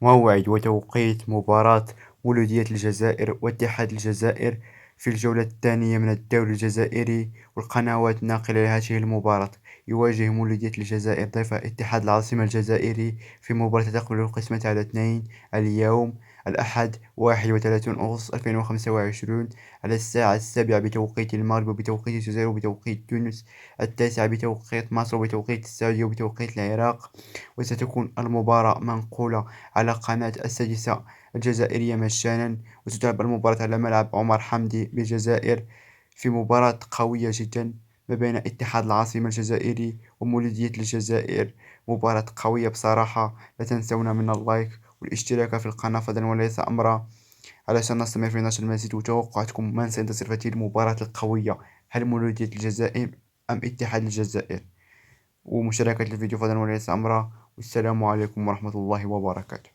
موعد وتوقيت مباراة مولودية الجزائر واتحاد الجزائر في الجولة الثانية من الدوري الجزائري، والقنوات الناقلة لهذه المباراة. يواجه مولودية الجزائر ضيف اتحاد العاصمة الجزائري في مباراة تقبل القسمة على اثنين اليوم الأحد 31 أغسطس 2025 على الساعة 7 بتوقيت المغرب وبتوقيت الجزائر وبتوقيت تونس، 9 بتوقيت مصر وبتوقيت السعودية وبتوقيت العراق. وستكون المباراة منقولة على قناة السادسة الجزائرية مجانا، وستلعب المباراة على ملعب عمر حمدي بالجزائر، في مباراة قوية جدا ما بين اتحاد العاصمة الجزائري ومولودية الجزائر. مباراة قوية بصراحة. لا تنسونا من اللايك والاشتراك في القناة فضلا وليس أمرا، علشان نستمر في نشر المزيد. وتوقعاتكم من سينتصر في هذه المباراة القوية؟ هل مولودية الجزائر أم اتحاد الجزائر؟ ومشاركة الفيديو فضلا وليس أمرا. والسلام عليكم ورحمة الله وبركاته.